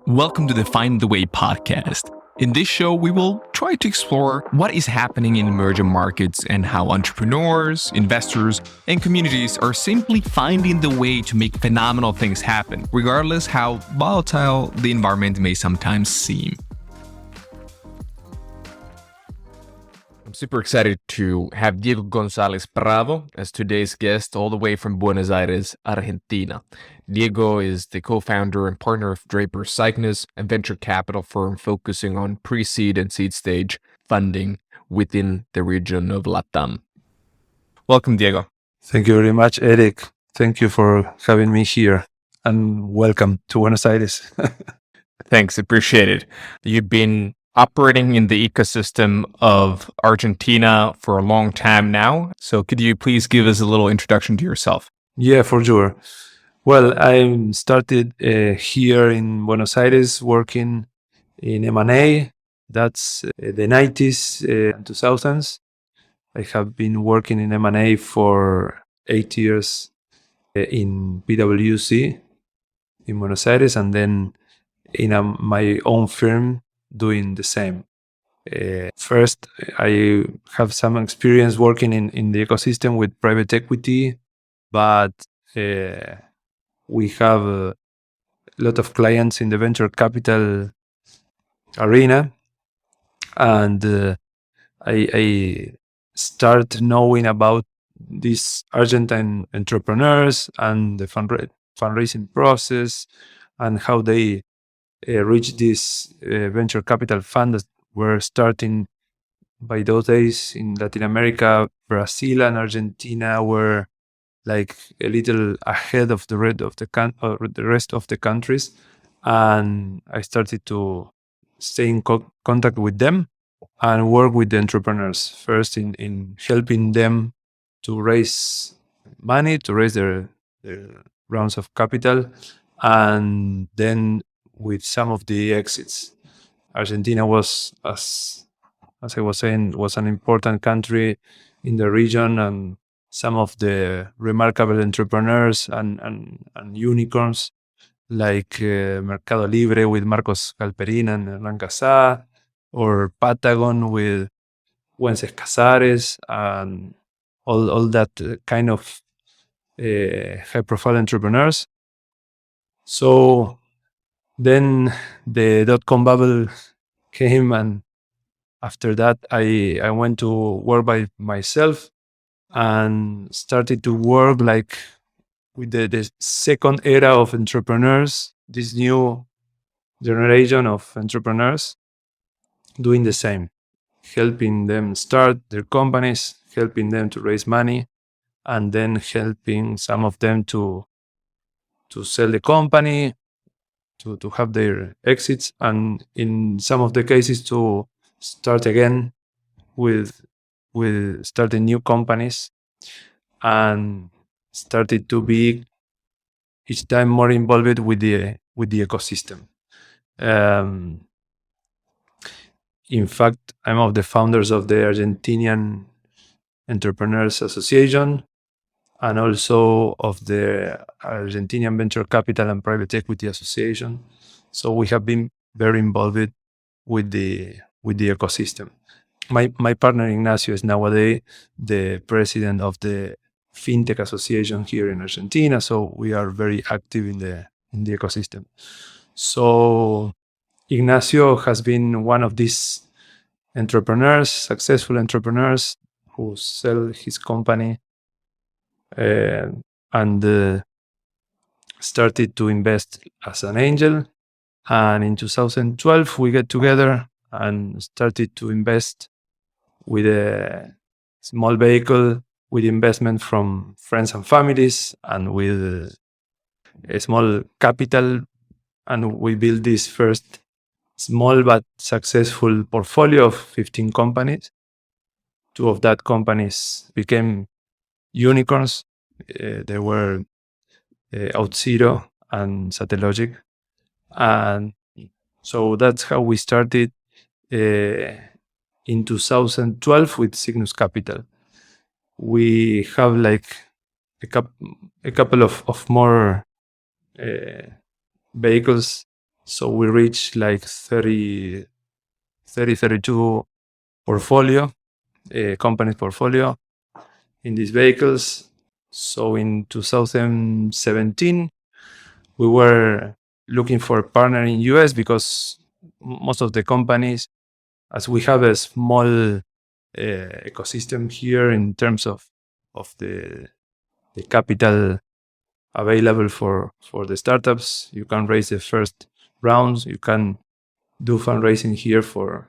Welcome to the Find the Way podcast. In this show, we will try to explore what is happening in emerging markets and how entrepreneurs, investors, and communities are simply finding the way to make phenomenal things happen, regardless how volatile the environment may sometimes seem. I'm super excited to have Diego González Prado as today's guest, all the way from Buenos Aires, Argentina. Diego is the co-founder and partner of Draper Cygnus, a venture capital firm focusing on pre-seed and seed stage funding within the region of LATAM. Welcome, Diego. Thank you very much, Eric. Thank you for having me here, and welcome to Buenos Aires. Thanks, appreciate it. You've been operating in the ecosystem of Argentina for a long time now. So could you please give us a little introduction to yourself? Yeah, for sure. Well, I started here in Buenos Aires working in M&A. That's the 90s and 2000s. I have been working in M&A for 8 years in PwC in Buenos Aires, and then in my own firm doing the same. First, I have some experience working in the ecosystem with private equity, but we have a lot of clients in the venture capital arena, and I start knowing about these Argentine entrepreneurs and the fundraising process and how they reach this venture capital fund that were starting by those days in Latin America. Brazil and Argentina were like a little ahead of the rest of the countries, and I started to stay in contact with them and work with the entrepreneurs, first in helping them to raise money, to raise their rounds of capital, and then with some of the exits. Argentina was, as I was saying, was an important country in the region, and some of the remarkable entrepreneurs and unicorns like Mercado Libre with Marcos Galperin and Hernán Casá, or Patagon with Wences Casares, and all that kind of high-profile entrepreneurs. So then the dot-com bubble came, and after that I went to work by myself and started to work like with the second era of entrepreneurs, this new generation of entrepreneurs, doing the same, helping them start their companies, helping them to raise money, and then helping some of them to sell the company, to have their exits, and in some of the cases to start again with starting new companies, and started to be each time more involved with the ecosystem. In fact, I'm one of the founders of the Argentinian Entrepreneurs Association, and also of the Argentinian Venture Capital and Private Equity Association. So we have been very involved with the ecosystem. My partner Ignacio is nowadays the president of the FinTech Association here in Argentina. So we are very active in the ecosystem. So Ignacio has been one of these entrepreneurs, successful entrepreneurs, who sell his company and started to invest as an angel. And in 2012, we get together and started to invest with a small vehicle, with investment from friends and families, and with a small capital. And we built this first small but successful portfolio of 15 companies. 2 of that companies became unicorns. They were OutZero and Satellogic. And so that's how we started in 2012 with Cygnus Capital. We have like a couple of more vehicles So we reached like 32 portfolio, companies portfolio in these vehicles. So in 2017, we were looking for a partner in US because most of the companies, as we have a small ecosystem here in terms of the capital available for the startups, you can raise the first rounds, you can do fundraising here for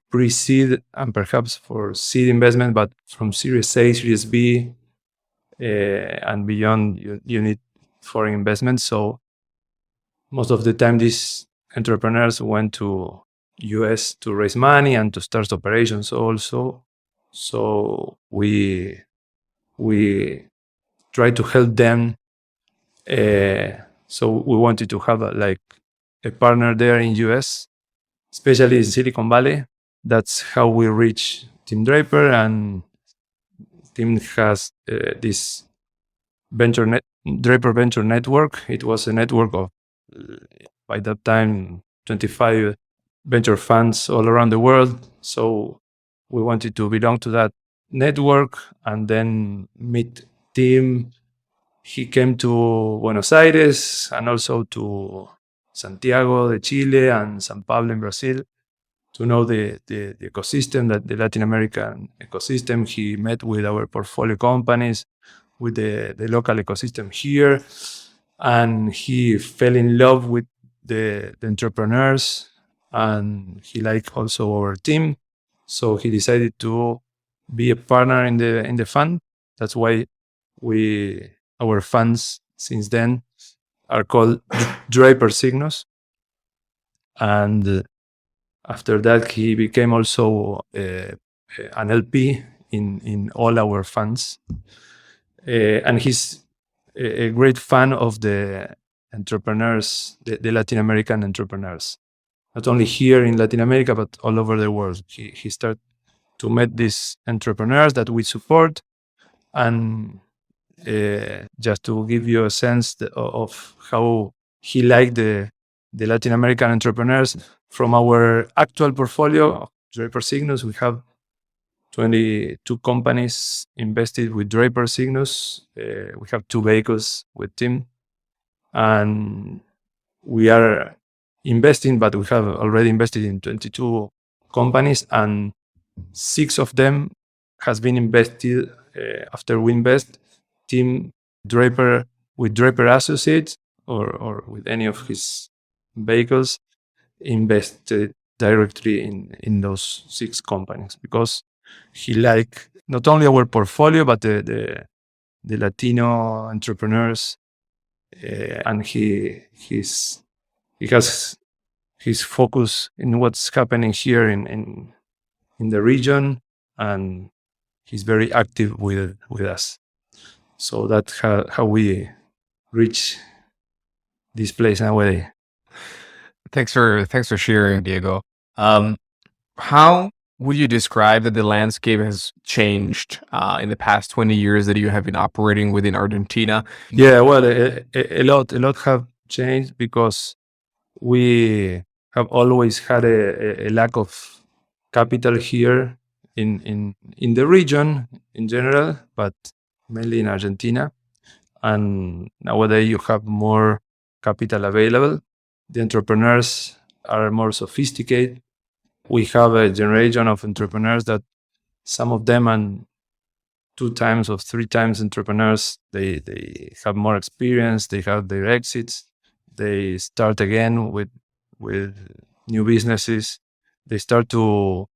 pre-seed and perhaps for seed investment, but from Series A, Series B, and beyond, you need foreign investment. So most of the time, these entrepreneurs went to US to raise money and to start operations also. So we try to help them. So we wanted to have a partner there in US, especially in Silicon Valley. That's how we reach Team Draper, and Team has this Draper Venture Network. It was a network of, by that time, 25 venture funds all around the world. So we wanted to belong to that network and then meet Tim. He came to Buenos Aires and also to Santiago de Chile and São Paulo in Brazil to know the ecosystem, that the Latin American ecosystem. He met with our portfolio companies, with the local ecosystem here, and he fell in love with the entrepreneurs, and he liked also our team. So he decided to be a partner in the fund. That's why our funds since then are called Draper Cygnus. And after that, he became also an LP in all our funds. And he's a great fan of the entrepreneurs, the Latin American entrepreneurs, not only here in Latin America, but all over the world. He started to meet these entrepreneurs that we support. And just to give you a sense of how he liked the Latin American entrepreneurs, from our actual portfolio, Draper Cygnus, we have 22 companies invested with Draper Cygnus. We have 2 vehicles with Tim, and we are investing, but we have already invested in 22 companies, and 6 of them has been invested after we invest. Tim Draper with Draper Associates or with any of his vehicles invested directly in those 6 companies because he liked not only our portfolio but the Latino entrepreneurs, and he has his focus in what's happening here in the region, and he's very active with us. So that's how we reach this place nowadays. Thanks for sharing, Diego. How would you describe that the landscape has changed in the past 20 years that you have been operating within Argentina? Yeah, well, a lot have changed because we have always had a lack of capital here in the region in general, but mainly in Argentina. And nowadays you have more capital available. The entrepreneurs are more sophisticated. We have a generation of entrepreneurs that some of them are 2 times or 3 times entrepreneurs. They have more experience. They have their exits. They start again with new businesses. They start to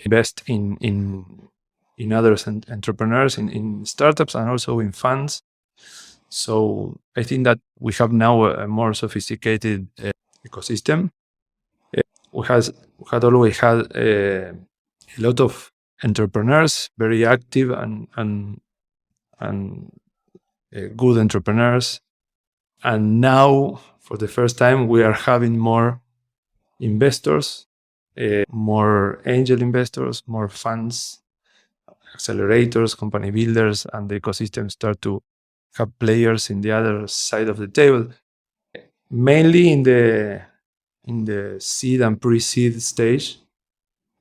invest in other entrepreneurs, in startups, and also in funds. So I think that we have now a more sophisticated ecosystem. We had always had a lot of entrepreneurs, very active and good entrepreneurs. And now, for the first time, we are having more investors, more angel investors, more funds, accelerators, company builders, and the ecosystem start to have players in the other side of the table. mainly in the seed and pre-seed stage.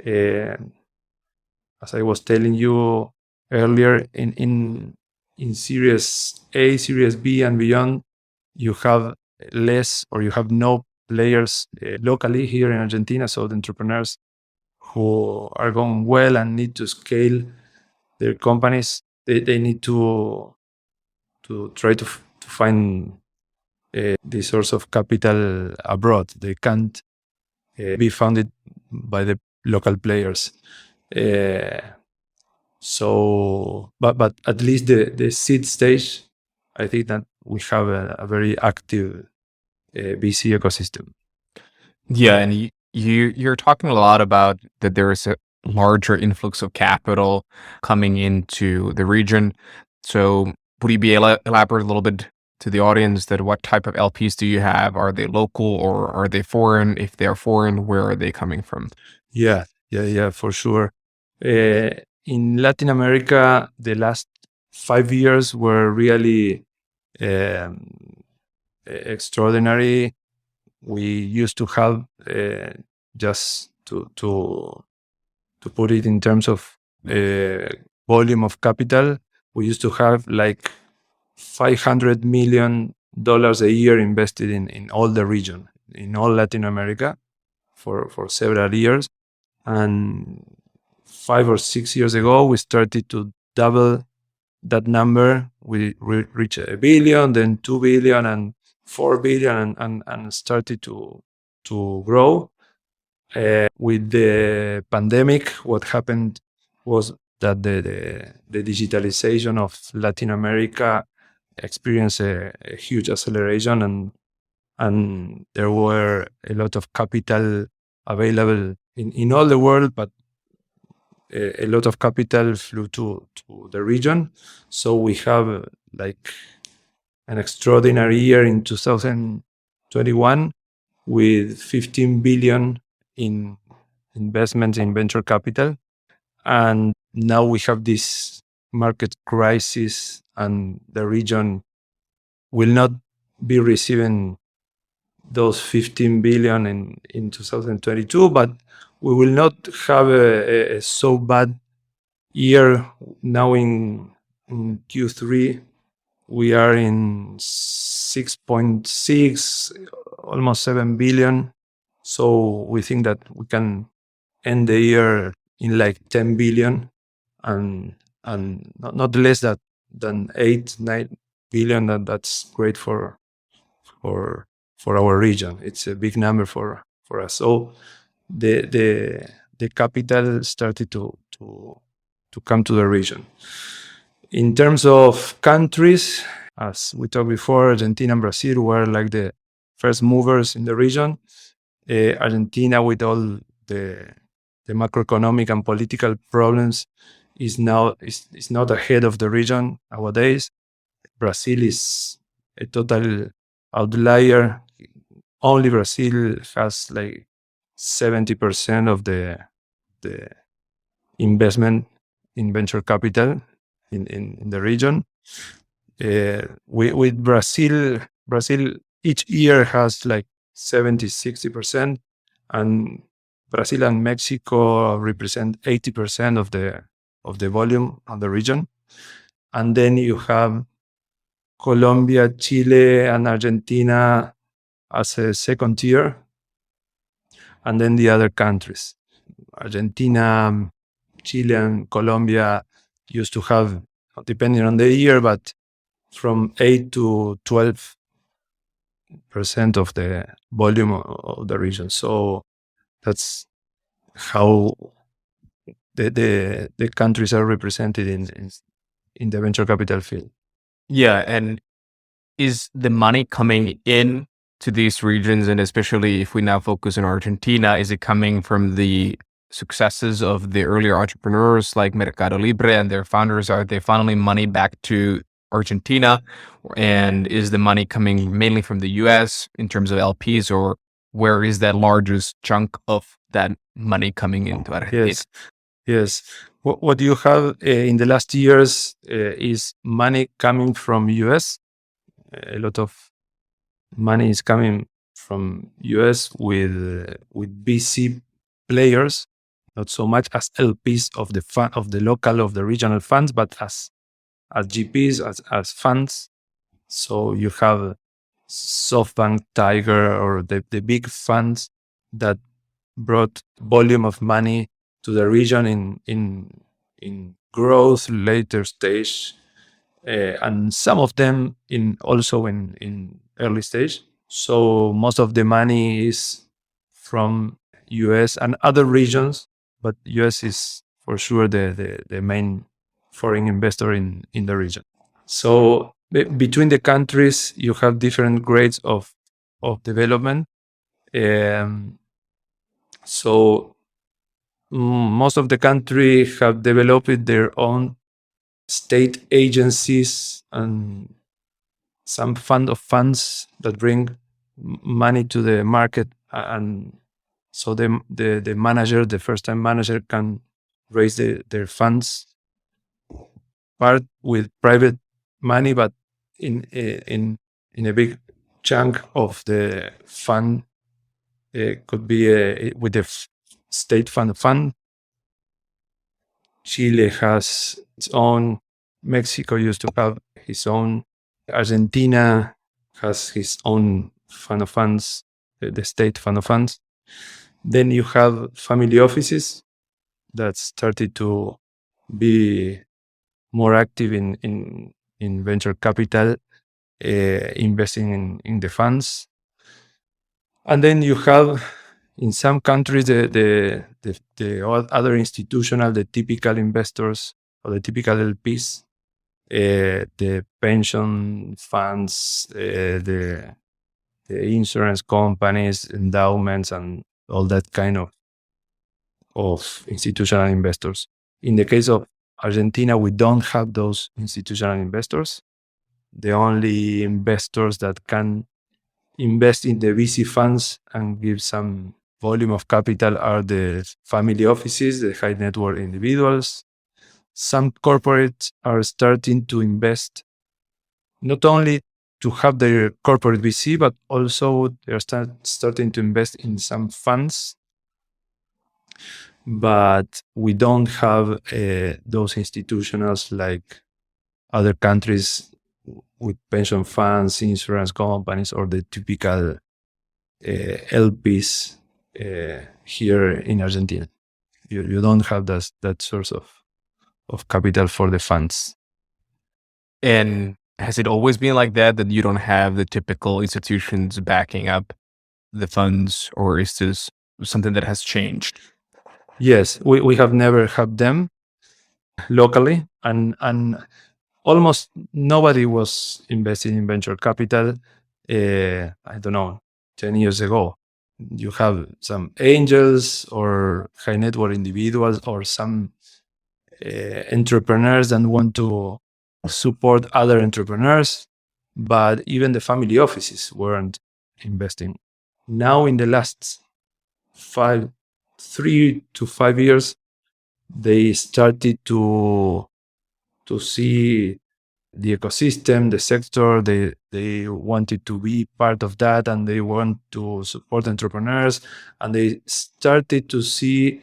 As I was telling you earlier, in Series A, Series B, and beyond, you have less or you have no players locally here in Argentina. So the entrepreneurs who are going well and need to scale their companies, they need to try to find the source of capital abroad. They can't be funded by the local players. But at least the seed stage, I think that we have a very active VC ecosystem. Yeah, and you're talking a lot about that there is a larger influx of capital coming into the region. So would you be elaborate a little bit to the audience that what type of LPs do you have? Are they local or are they foreign? If they are foreign, where are they coming from? Yeah, for sure. In Latin America, the last 5 years were really extraordinary. We used to have, just to put it in terms of volume of capital, we used to have like $500 million a year invested in all the region, in all Latin America for several years. And 5 or 6 years ago, we started to double that number. We reached $1 billion, then 2 billion, and 4 billion, and started to grow. With the pandemic, what happened was that the digitalization of Latin America experienced a huge acceleration, and there were a lot of capital available in all the world, but a lot of capital flew to the region. So we have like an extraordinary year in 2021 with 15 billion in investments in venture capital. And now we have this market crisis, and the region will not be receiving those 15 billion in 2022, but we will not have a so bad year. Now in Q3, we are in 6.6, almost 7 billion. So we think that we can end the year in like 10 billion and not less than 8-9 billion. That's great for our region. It's a big number for us. So the capital started to come to the region. In terms of countries, as we talked before, Argentina and Brazil were like the first movers in the region. Argentina, with all the macroeconomic and political problems, is not ahead of the region nowadays. Brazil is a total outlier. Only Brazil has like 70% of the investment in venture capital in the region. With Brazil each year has like 70-60%, and Brazil and Mexico represent 80% of the volume of the region. And then you have Colombia, Chile, and Argentina as a second tier, and then the other countries. Argentina, Chile, and Colombia used to have, depending on the year, but from 8 to 12% of the volume of the region. So that's how the countries are represented in the venture capital field. Yeah, and is the money coming in to these regions, and especially if we now focus on Argentina, is it coming from the successes of the earlier entrepreneurs like Mercado Libre and their founders? Are they funneling money back to Argentina? And is the money coming mainly from the US in terms of LPs, or where is that largest chunk of that money coming into Argentina? Yes. What you have in the last years is money coming from US. A lot of money is coming from US with VC players, not so much as LPs of the fund, of the local, of the regional funds, but as GPs, as funds. So you have SoftBank, Tiger, or the big funds that brought volume of money to the region in growth later stage, and some of them also in early stage. So most of the money is from US and other regions, but US is for sure the main foreign investor in the region. So between the countries, you have different grades of development. So most of the countries have developed their own state agencies and some fund of funds that bring money to the market, and so the manager, the first time manager, can raise their funds part with private money, but in a big chunk of the fund could be with the state fund. Chile has its own. Mexico used to have his own. Argentina has his own fund of funds, the state fund of funds. Then you have family offices that started to be more active in venture capital, investing in the funds. And then you have, in some countries, the other institutional, the typical investors or the typical LPs, the pension funds, the insurance companies, endowments, and all that kind of institutional investors. In the case of Argentina, we don't have those institutional investors. The only investors that can invest in the VC funds and give some volume of capital are the family offices, the high net worth individuals. Some corporates are starting to invest, not only to have their corporate VC, but also they're starting to invest in some funds. But we don't have those institutionals like other countries with pension funds, insurance companies, or the typical LPs here in Argentina. You don't have that source of capital for the funds. And has it always been like that you don't have the typical institutions backing up the funds, or is this something that has changed? Yes, we have never had them locally, and almost nobody was investing in venture capital. I don't know, 10 years ago. You have some angels or high net worth individuals or some entrepreneurs that want to support other entrepreneurs, but even the family offices weren't investing. Now, in the last 3 to 5 years, they started to see the ecosystem, the sector. They wanted to be part of that, and they want to support entrepreneurs, and they started to see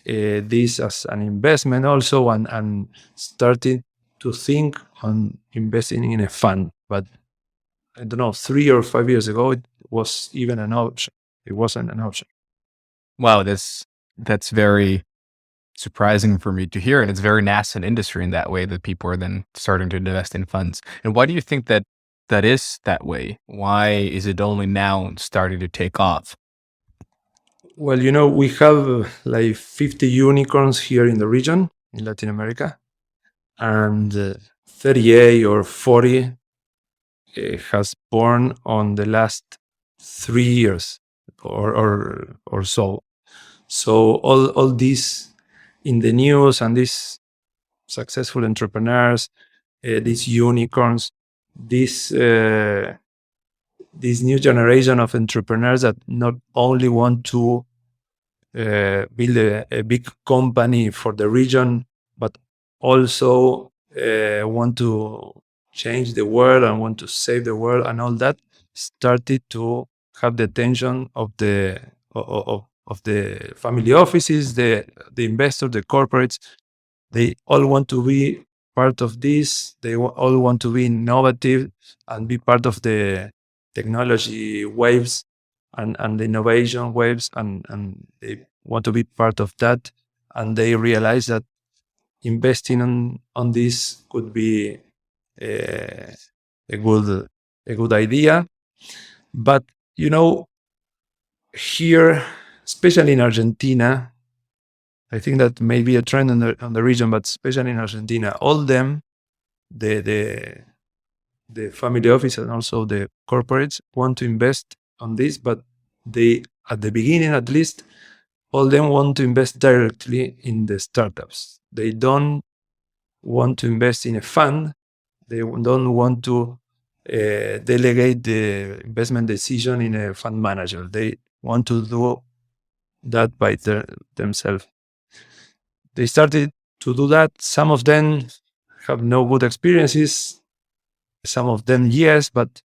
this as an investment also, and started to think on investing in a fund. But I don't know, 3 or 5 years ago, it was even an option. It wasn't an option. Wow, that's very surprising for me to hear. And it's very nascent industry in that way, that people are then starting to invest in funds. And why do you think that is that way? Why is it only now starting to take off? Well, we have like 50 unicorns here in the region, in Latin America, and 38 or 40 has born on the last 3 years or so. So all these in the news, and these successful entrepreneurs, these unicorns, this new generation of entrepreneurs that not only want to build a big company for the region, but also want to change the world and want to save the world and all that. started to have the attention of the family offices, the investors, the corporates. They all want to be part of this. They all want to be innovative and be part of the technology waves and the innovation waves, and they want to be part of that. And they realize that investing on this could be a good idea. But here, especially in Argentina, I think that may be a trend on the region, but especially in Argentina, all them, the family office and also the corporates want to invest on this, but they, at the beginning at least, all them want to invest directly in the startups. They don't want to invest in a fund. They don't want to delegate the investment decision in a fund manager. They want to do that by themselves. They started to do that. Some of them have no good experiences. Some of them, yes, but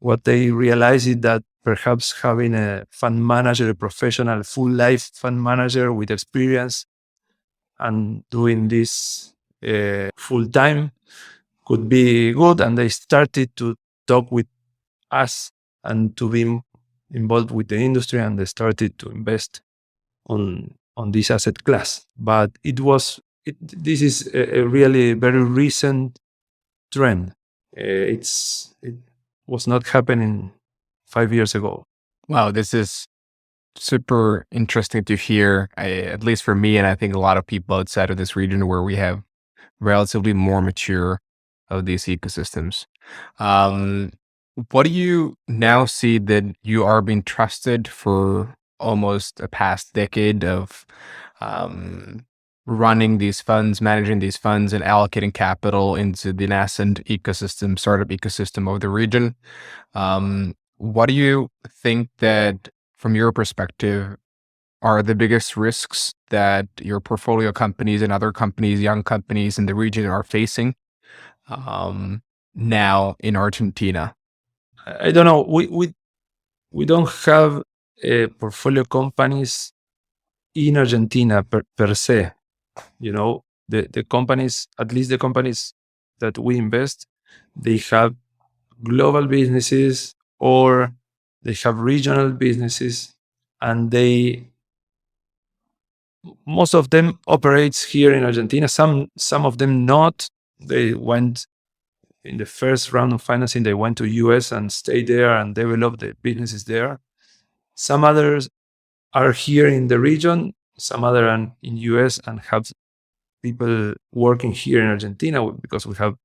what they realize is that perhaps having a fund manager, a professional, full life fund manager with experience and doing this full time could be good. And they started to talk with us and to be involved with the industry, and they started to invest on this asset class. But this is a really very recent trend. It was not happening 5 years ago. Wow, this is super interesting to hear, at least for me, and I think a lot of people outside of this region where we have relatively more mature of these ecosystems. What do you now see that you are being trusted for almost a past decade of running these funds, managing these funds, and allocating capital into the nascent ecosystem, startup ecosystem of the region? What do you think that, from your perspective, are the biggest risks that your portfolio companies and other companies, young companies in the region are facing now in Argentina? I don't know. We don't have portfolio companies in Argentina per se. The companies, at least the companies that we invest, they have global businesses or they have regional businesses, and most of them operates here in Argentina. Some of them not. They went in the first round of financing. They went to US and stayed there and developed the businesses there. Some others are here in the region. Some other are in US and have people working here in Argentina because we have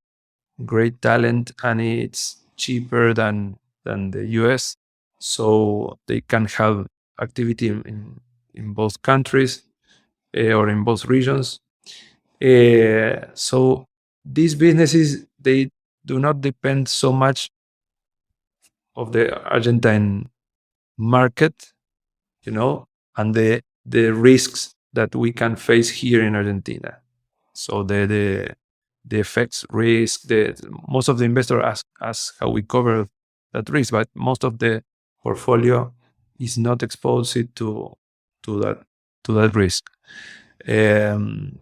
great talent and it's cheaper than the US. So they can have activity in both countries or in both regions. So these businesses, they do not depend so much of the Argentine market, and the risks that we can face here in Argentina. So the effects risk, most of the investors ask us how we cover that risk, but most of the portfolio is not exposed to that risk.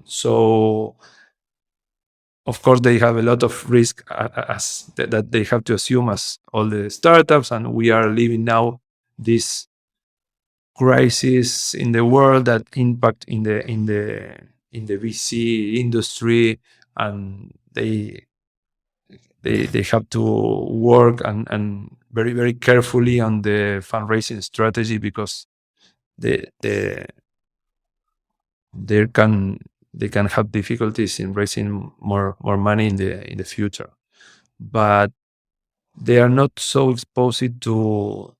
So of course they have a lot of risk that they have to assume as all the startups, and we are living now this crisis in the world that impact in the VC industry, and they have to work and very, very carefully on the fundraising strategy because they can have difficulties in raising more money in the future, but they are not so exposed to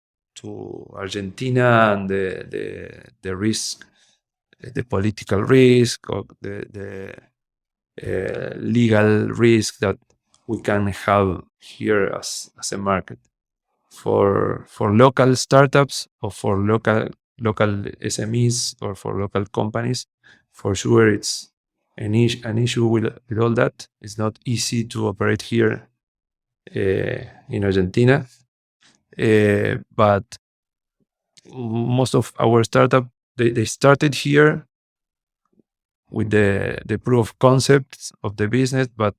Argentina and the risk, the political risk or the legal risk that we can have here as a market. For local startups or for local SMEs or for local companies, for sure it's an issue with all that. It's not easy to operate here in Argentina. But most of our startup, they started here with the proof of concept of the business, but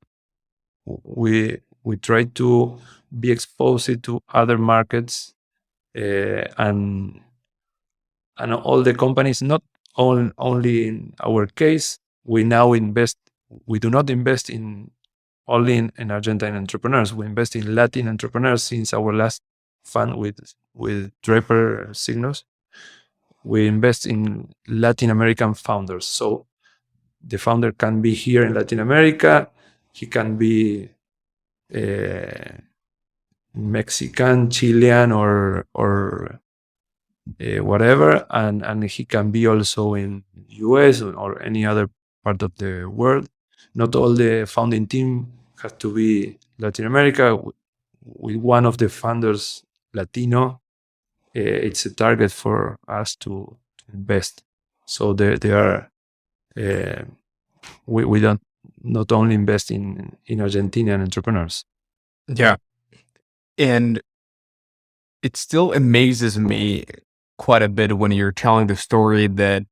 we try to be exposed to other markets, and all the companies, not only in our case. We now invest. We do not invest only in Argentine entrepreneurs. We invest in Latin entrepreneurs. Since our last fund with Draper Cygnus, we invest in Latin American founders. So the founder can be here in Latin America. He can be Mexican, Chilean, or whatever, and he can be also in US or any other part of the world. Not all the founding team has to be Latin America. With one of the founders Latino, it's a target for us to invest. So there are. We don't not only invest in Argentinian entrepreneurs. Yeah. And it still amazes me quite a bit when you're telling the story that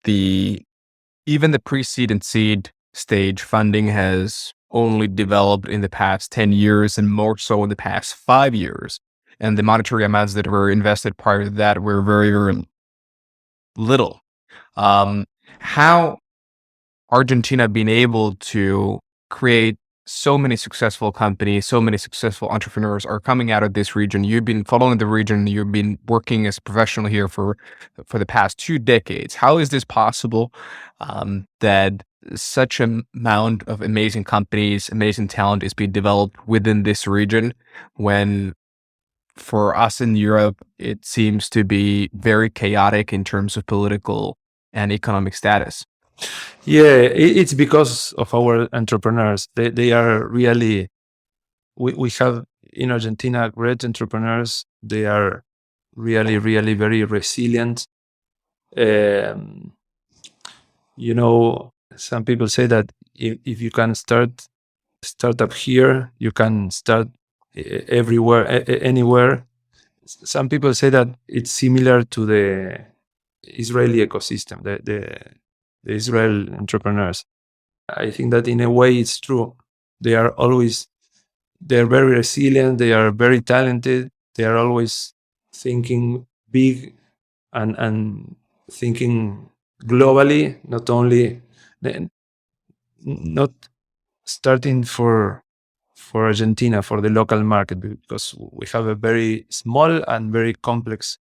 even the pre-seed and seed stage funding has only developed in the past 10 years and more so in the past 5 years. And the monetary amounts that were invested prior to that were very, very little. How Argentina been able to create so many successful companies, so many successful entrepreneurs are coming out of this region. You've been following the region. You've been working as a professional here for the past 2 decades. How is this possible that such an amount of amazing companies, amazing talent is being developed within this region when for us in Europe, it seems to be very chaotic in terms of political and economic status? Yeah, it's because of our entrepreneurs. They are really. We have in Argentina great entrepreneurs. They are really, really very resilient. Some people say that if you can start up here, you can start everywhere, anywhere. Some people say that it's similar to the Israeli ecosystem, the Israel entrepreneurs. I think that in a way it's true. They're very resilient. They are very talented. They are always thinking big and thinking globally, not starting for Argentina, for the local market, because we have a very small and very complex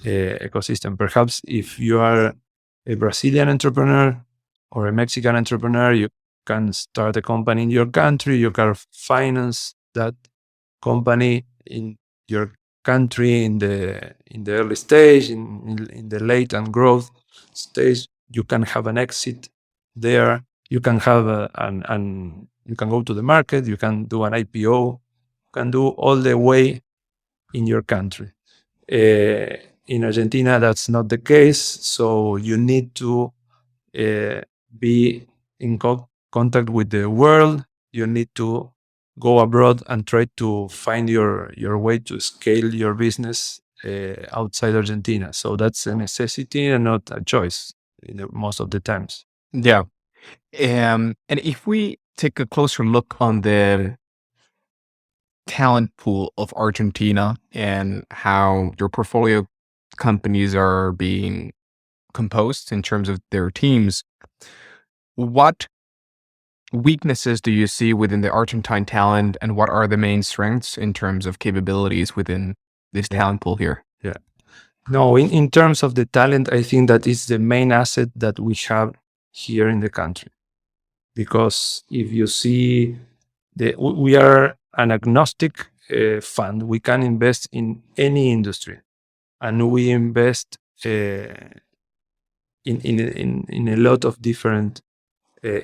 ecosystem. Perhaps if you are a Brazilian entrepreneur or a Mexican entrepreneur, you can start a company in your country. You can finance that company in your country in the early stage, in the late and growth stage. You can have an exit there. You can have you can go to the market. You can do an IPO. You can do all the way in your country. In Argentina, that's not the case. So you need to be in contact with the world. You need to go abroad and try to find your way to scale your business outside Argentina. So that's a necessity and not a choice most of the times. Yeah. And if we take a closer look on the talent pool of Argentina and how your portfolio companies are being composed in terms of their teams, what weaknesses do you see within the Argentine talent, and what are the main strengths in terms of capabilities within this talent pool here? Yeah. No, in terms of the talent, I think that is the main asset that we have here in the country. Because if you see, we are an agnostic fund. We can invest in any industry, and we invest in a lot of different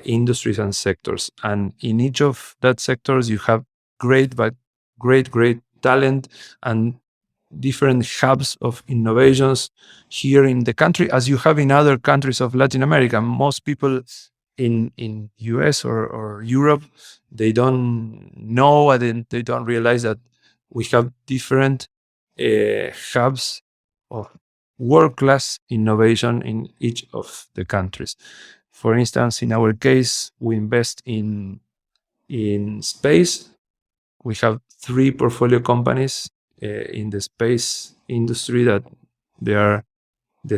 industries and sectors. And in each of that sectors, you have great talent and different hubs of innovations here in the country, as you have in other countries of Latin America. Most people in US or Europe, they don't know and they don't realize that we have different hubs of world-class innovation in each of the countries. For instance, in our case, we invest in space. We have 3 portfolio companies in the space industry that the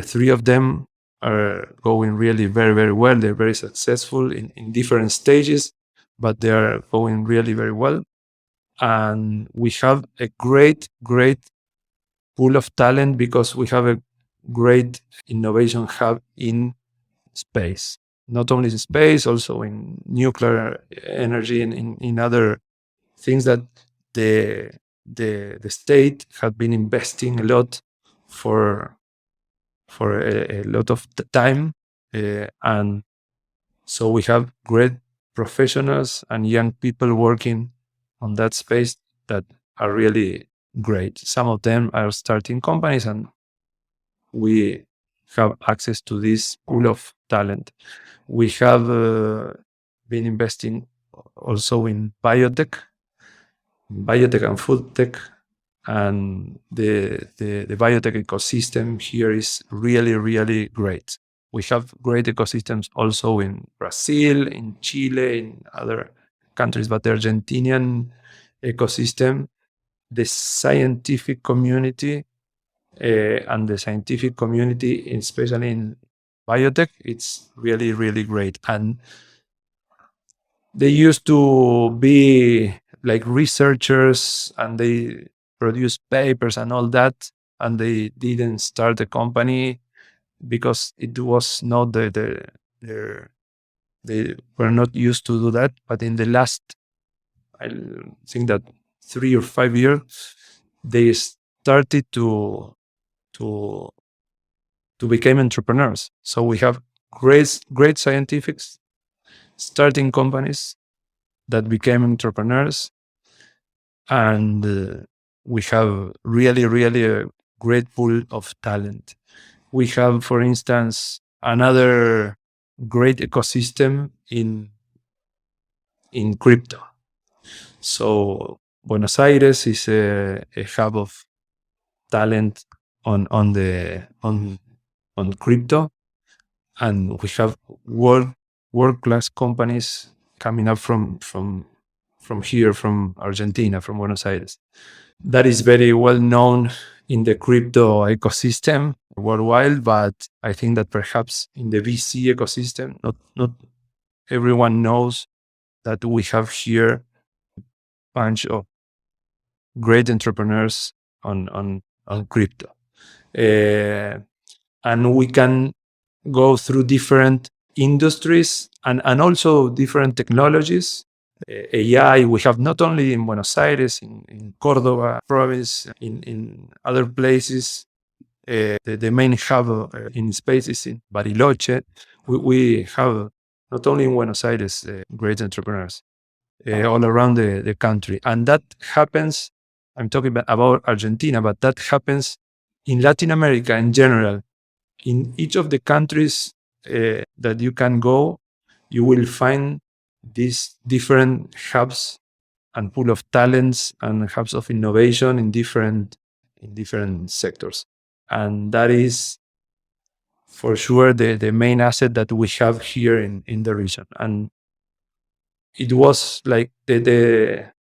3 of them are going really very, very well. They're very successful in different stages, but they are going really very well. And we have a great pool of talent because we have a great innovation hub in space. Not only in space, also in nuclear energy and in other things that the state had been investing a lot for a lot of the time, and so we have great professionals and young people working on that space that are really great. Some of them are starting companies, and we have access to this pool of talent. We have been investing also in biotech and food tech, and the biotech ecosystem here is really great. We have great ecosystems also in Brazil, in Chile, in other countries, but the Argentinian ecosystem, the scientific community, and the scientific community, especially in biotech, it's really great. And they used to be like researchers, and they produce papers and all that, and they didn't start a company because it was not they were not used to do that. But in the last, I think that 3 or 5 years, they started to become entrepreneurs. So we have great scientifics starting companies that became entrepreneurs, and we have really a great pool of talent. We have, for instance, another great ecosystem in crypto. So Buenos Aires is a hub of talent on crypto, and we have world-class companies coming up from here, from Argentina, from Buenos Aires. That is very well known in the crypto ecosystem worldwide, but I think that perhaps in the VC ecosystem, not everyone knows that we have here a bunch of great entrepreneurs on crypto. And we can go through different industries and also different technologies. AI, we have not only in Buenos Aires, in Córdoba province, in other places. The main hub in space is in Bariloche. We have not only in Buenos Aires great entrepreneurs all around the country. And that happens, I'm talking about Argentina, but that happens in Latin America in general. In each of the countries that you can go, you will find these different hubs and pool of talents and hubs of innovation in different sectors. And that is for sure the main asset that we have here in the region. And it was like the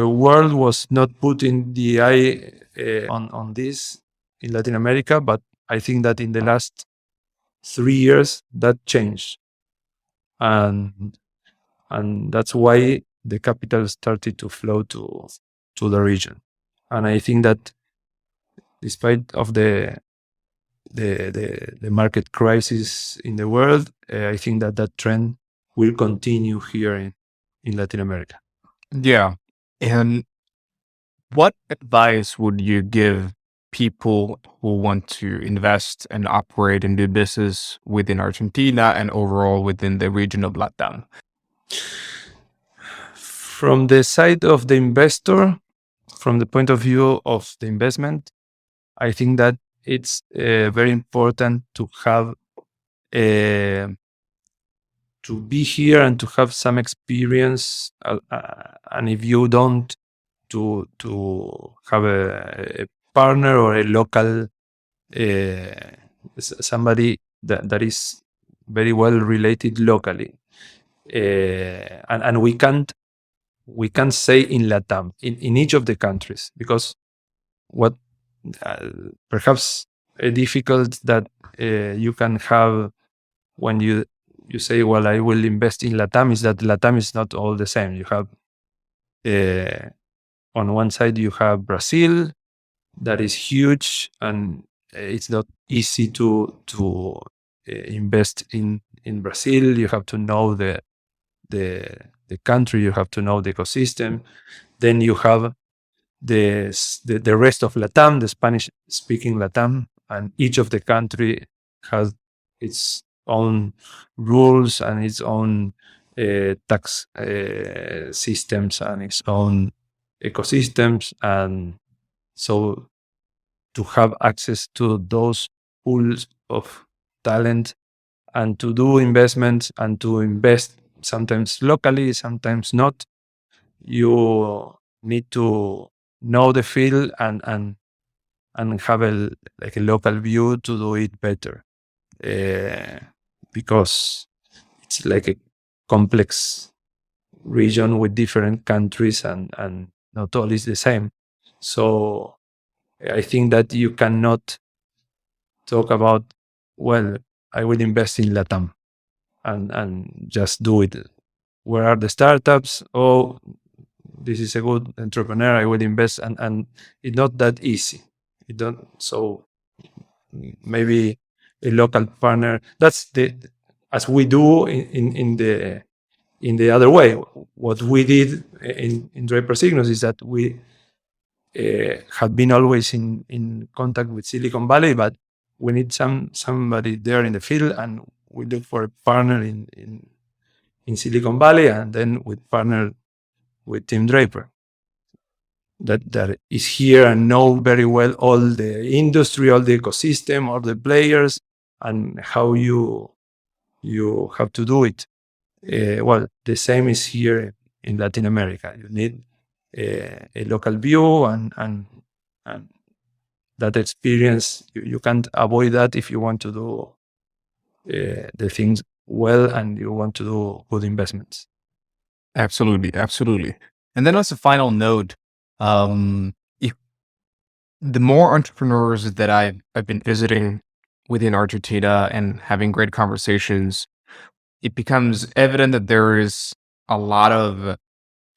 world was not putting the eye on this in Latin America, but I think that in the last 3 years that changed, and that's why the capital started to flow to the region. And I think that despite of the market crisis in the world, I think that trend will continue here in Latin America. Yeah. And what advice would you give people who want to invest and operate and do business within Argentina and overall within the region of Latam? From the side of the investor, from the point of view of the investment, I think that it's very important to have to be here and to have some experience, and if you don't, to have a partner or a local somebody that is very well related locally, and we can't say in LATAM in each of the countries, because what perhaps a difficult that you can have when you say, well, I will invest in LATAM, is that LATAM is not all the same. You have on one side you have Brazil, that is huge, and it's not easy to invest in Brazil. You have to know the country, you have to know the ecosystem. Then you have the rest of LATAM, the Spanish speaking LATAM, and each of the country has its own rules and its own tax systems and its own ecosystems. And so to have access to those pools of talent and to do investments and to invest sometimes locally, sometimes not, you need to know the field and have a local view to do it better, because it's like a complex region with different countries and not all is the same. So I think that you cannot talk about, well, I will invest in LATAM and just do it. Where are the startups? Oh, this is a good entrepreneur, I will invest, and it's not that easy. So maybe a local partner. That's as we do in the other way. What we did in Draper Cygnus is that we had been always in contact with Silicon Valley, but we need somebody there in the field, and we look for a partner in Silicon Valley, and then we partner with Team Draper that is here and know very well all the industry, all the ecosystem, all the players, and how you have to do it. Well, the same is here in Latin America. You need a local view and that experience. You can't avoid that if you want to do the things well and you want to do good investments. Absolutely, absolutely. And then as a final note, if the more entrepreneurs that I've been visiting within Argentina and having great conversations, it becomes evident that there is a lot of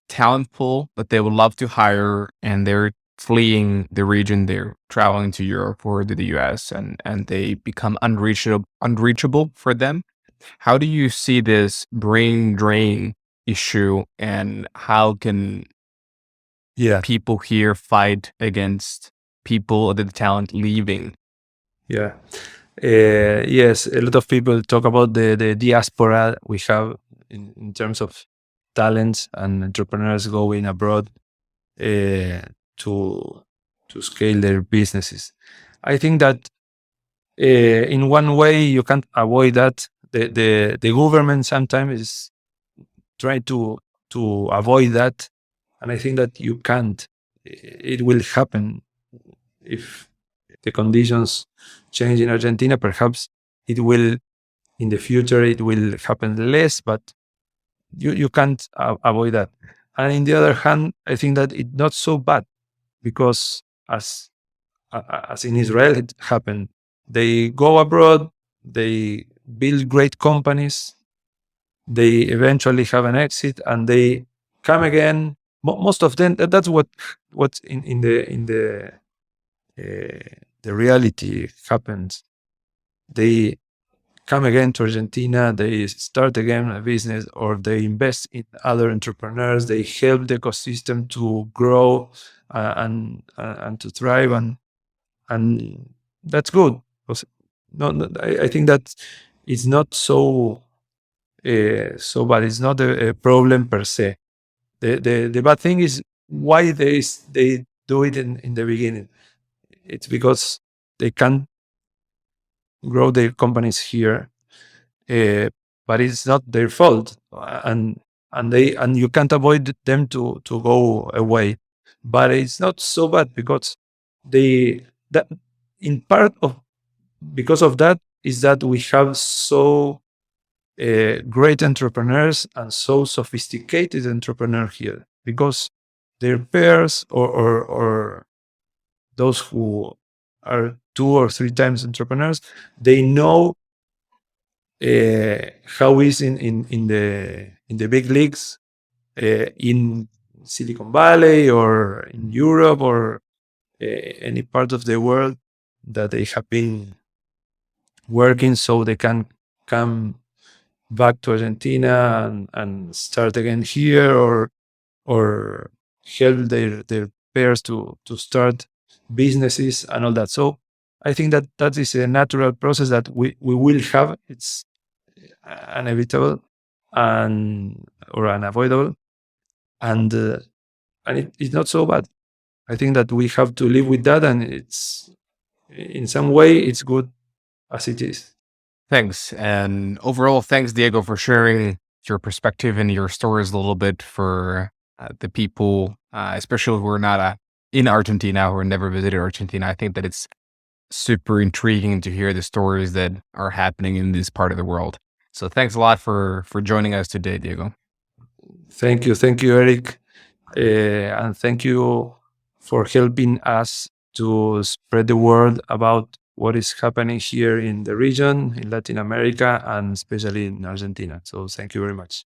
talent pool that they would love to hire, and they're fleeing the region. They're traveling to Europe or to the US, and they become unreachable for them. How do you see this brain drain issue, and how can people here fight against people, the talent leaving? Yeah. Yes, a lot of people talk about the diaspora we have in terms of talents and entrepreneurs going abroad to scale their businesses. I think that in one way you can't avoid that. The government sometimes is trying to avoid that, and I think that you can't. It will happen if the conditions change in Argentina. Perhaps it will, in the future, it will happen less, but you can't avoid that. And in the other hand, I think that it's not so bad, because as in Israel it happened, they go abroad, they build great companies, they eventually have an exit, and they come again. Most of them, that's what's in the reality happens. They come again to Argentina, they start again a business, or they invest in other entrepreneurs, they help the ecosystem to grow and to thrive, and that's good. I think that it's not so bad. It's not a problem per se. The bad thing is why they do it in the beginning. It's because they can't grow their companies here, but it's not their fault, and you can't avoid them to go away. But it's not so bad, because that in part of because of that is that we have so great entrepreneurs and so sophisticated entrepreneurs here, because their peers or those who are 2 or 3 times entrepreneurs, they know how is in the big leagues in Silicon Valley or in Europe or any part of the world that they have been working, so they can come back to Argentina and start again here, or help their peers to start businesses and all that. So I think that is a natural process that we will have. It's inevitable or unavoidable, and it's not so bad. I think that we have to live with that, and it's in some way it's good as it is. Thanks. And overall, thanks, Diego, for sharing your perspective and your stories a little bit for the people, especially who are not in Argentina or never visited Argentina. I think that it's super intriguing to hear the stories that are happening in this part of the world. So thanks a lot for joining us today, Diego. Thank you, Eric, and thank you for helping us to spread the word about what is happening here in the region, in Latin America, and especially in Argentina. So thank you very much.